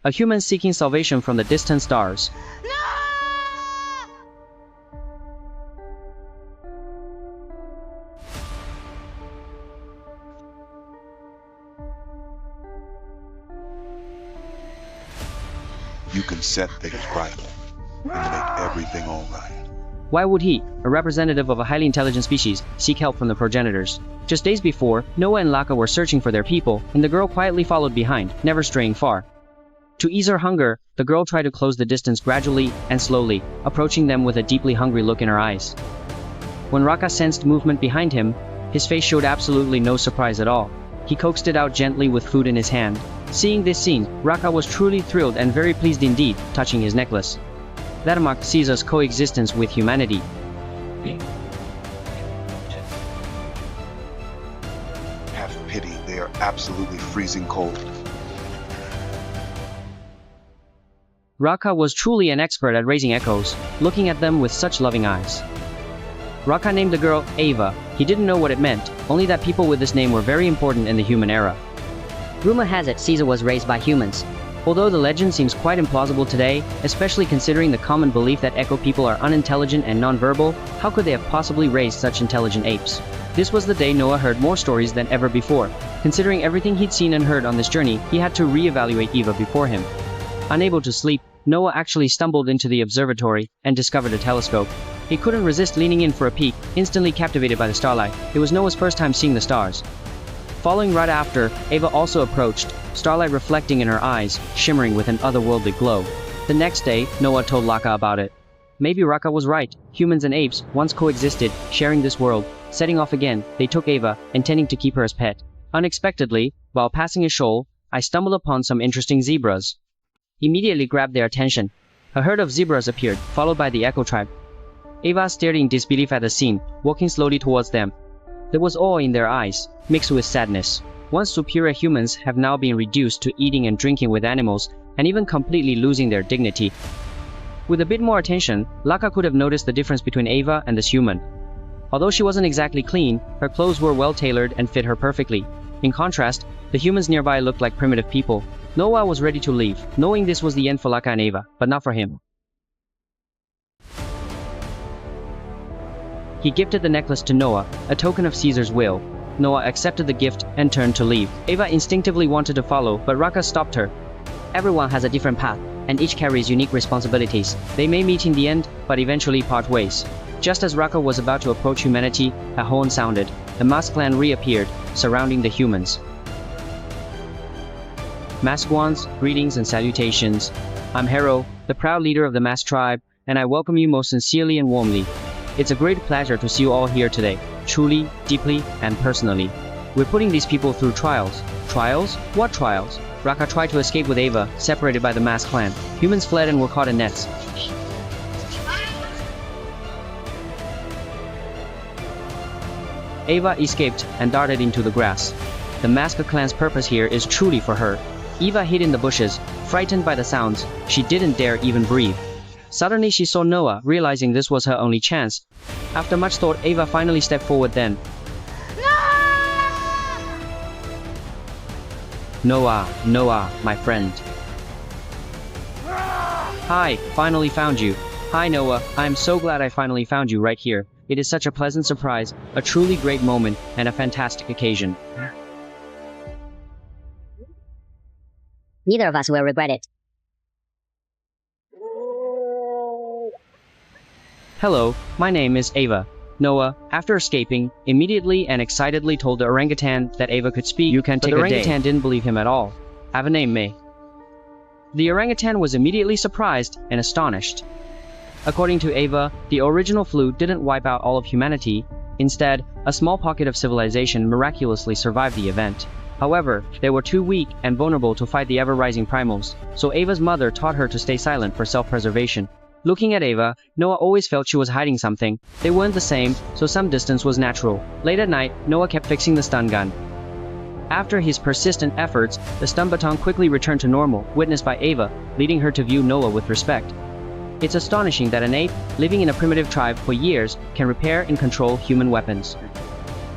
a human seeking salvation from the distant stars. You can set things right and make everything all right. Why would he, a representative of a highly intelligent species, seek help from the progenitors? Just days before, Noah and Laka were searching for their people, and the girl quietly followed behind, never straying far. To ease her hunger, the girl tried to close the distance gradually and slowly, approaching them with a deeply hungry look in her eyes. When Raka sensed movement behind him, his face showed absolutely no surprise at all. He coaxed it out gently with food in his hand. Seeing this scene, Raka was truly thrilled and very pleased indeed, touching his necklace. That marked Caesar's coexistence with humanity. Have pity, they are absolutely freezing cold. Raka was truly an expert at raising echoes, looking at them with such loving eyes. Raka named the girl Ava. He didn't know what it meant, only that people with this name were very important in the human era. Rumor has it Caesar was raised by humans. Although the legend seems quite implausible today, especially considering the common belief that echo people are unintelligent and non-verbal, how could they have possibly raised such intelligent apes? This was the day Noah heard more stories than ever before. Considering everything he'd seen and heard on this journey, he had to re-evaluate Eva before him. Unable to sleep, Noah actually stumbled into the observatory and discovered a telescope. He couldn't resist leaning in for a peek, instantly captivated by the starlight. It was Noah's first time seeing the stars. Following right after, Ava also approached, starlight reflecting in her eyes, shimmering with an otherworldly glow. The next day, Noah told Laka about it. Maybe Raka was right. Humans and apes once coexisted, sharing this world. Setting off again, they took Ava, intending to keep her as pet. Unexpectedly, while passing a shoal, I stumbled upon some interesting zebras. Immediately grabbed their attention. A herd of zebras appeared, followed by the echo tribe. Ava stared in disbelief at the scene, walking slowly towards them. There was awe in their eyes, mixed with sadness. Once superior humans have now been reduced to eating and drinking with animals, and even completely losing their dignity. With a bit more attention, Laka could have noticed the difference between Ava and this human. Although she wasn't exactly clean, her clothes were well tailored and fit her perfectly. In contrast, the humans nearby looked like primitive people. Noah was ready to leave, knowing this was the end for Laka and Ava, but not for him. He gifted the necklace to Noah, a token of Caesar's will. Noah accepted the gift and turned to leave. Ava instinctively wanted to follow, but Raka stopped her. Everyone has a different path, and each carries unique responsibilities. They may meet in the end, but eventually part ways. Just as Raka was about to approach humanity, a horn sounded. The Mask clan reappeared, surrounding the humans. Mask ones, greetings and salutations. I'm Hero, the proud leader of the Mask tribe, and I welcome you most sincerely and warmly. It's a great pleasure to see you all here today, truly, deeply, and personally. We're putting these people through trials. Trials? What trials? Raka tried to escape with Ava, separated by the Mask clan. Humans fled and were caught in nets. Ava escaped and darted into the grass. The Mask clan's purpose here is truly for her. Eva hid in the bushes, frightened by the sounds. She didn't dare even breathe. Suddenly she saw Noah, realizing this was her only chance. After much thought, Ava finally stepped forward then. Noah, my friend. Hi, finally found you. Hi Noah, I am so glad I finally found you right here. It is such a pleasant surprise, a truly great moment, and a fantastic occasion. Neither of us will regret it. Hello, my name is Ava. Noah, after escaping, immediately and excitedly told the orangutan that Ava could speak. You can take a day. The orangutan didn't believe him at all. Have a name, May. The orangutan was immediately surprised and astonished. According to Ava, the original flu didn't wipe out all of humanity. Instead, a small pocket of civilization miraculously survived the event. However, they were too weak and vulnerable to fight the ever-rising primals, so Ava's mother taught her to stay silent for self-preservation. Looking at Ava, Noah always felt she was hiding something. They weren't the same, so some distance was natural. Late at night, Noah kept fixing the stun gun. After his persistent efforts, the stun baton quickly returned to normal, witnessed by Ava, leading her to view Noah with respect. It's astonishing that an ape, living in a primitive tribe for years, can repair and control human weapons.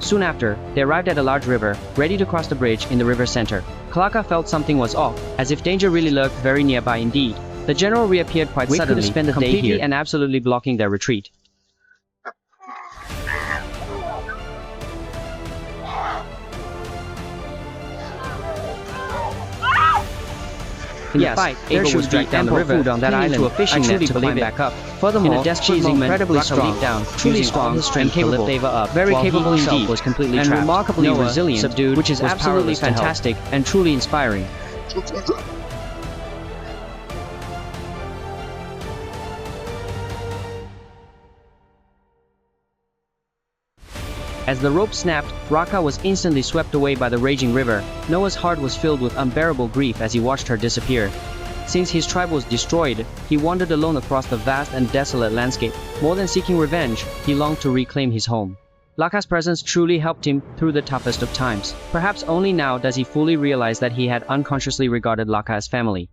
Soon after, they arrived at a large river, ready to cross the bridge in the river's center. Klaka felt something was off, as if danger really lurked very nearby indeed. The general reappeared quite suddenly, completely and absolutely blocking their retreat. In the fight, Ava was dragged down the river on that island to a fishing net to climb back up. Furthermore, in a desperate moment, incredibly strong, truly strong, and capable, Ava up, very capable indeed, was completely and trapped. Remarkably resilient, subdued, which is absolutely fantastic and truly inspiring. As the rope snapped, Raka was instantly swept away by the raging river. Noah's heart was filled with unbearable grief as he watched her disappear. Since his tribe was destroyed, he wandered alone across the vast and desolate landscape. More than seeking revenge, he longed to reclaim his home. Laka's presence truly helped him through the toughest of times. Perhaps only now does he fully realize that he had unconsciously regarded Laka as family.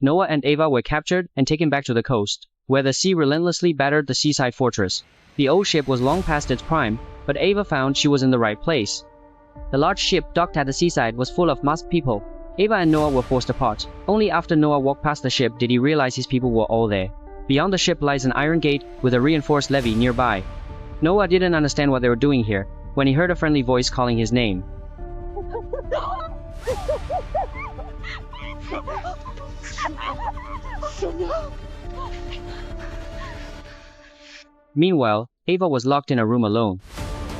Noah and Ava were captured and taken back to the coast, where the sea relentlessly battered the seaside fortress. The old ship was long past its prime, but Ava found she was in the right place. The large ship docked at the seaside was full of masked people. Ava and Noah were forced apart. Only after Noah walked past the ship did he realize his people were all there. Beyond the ship lies an iron gate with a reinforced levee nearby. Noah didn't understand what they were doing here when he heard a friendly voice calling his name. Meanwhile, Ava was locked in a room alone.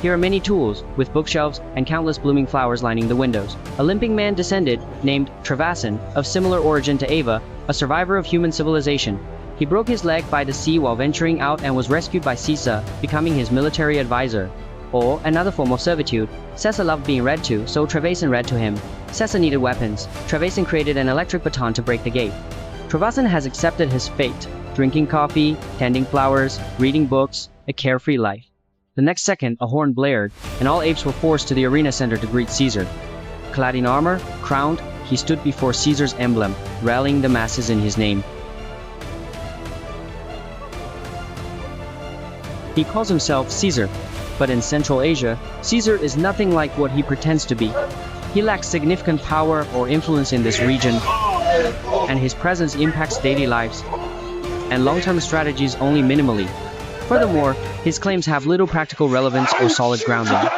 Here are many tools, with bookshelves and countless blooming flowers lining the windows. A limping man descended, named Travasan, of similar origin to Ava, a survivor of human civilization. He broke his leg by the sea while venturing out and was rescued by Sisa, becoming his military advisor. Or, another form of servitude, Sessa loved being read to, so Travasan read to him. Sessa needed weapons. Travasan created an electric baton to break the gate. Travasan has accepted his fate, drinking coffee, tending flowers, reading books, a carefree life. The next second, a horn blared, and all apes were forced to the arena center to greet Caesar. Clad in armor, crowned, he stood before Caesar's emblem, rallying the masses in his name. He calls himself Caesar, but in Central Asia, Caesar is nothing like what he pretends to be. He lacks significant power or influence in this region, and his presence impacts daily lives and long-term strategies only minimally. Furthermore, his claims have little practical relevance or solid grounding.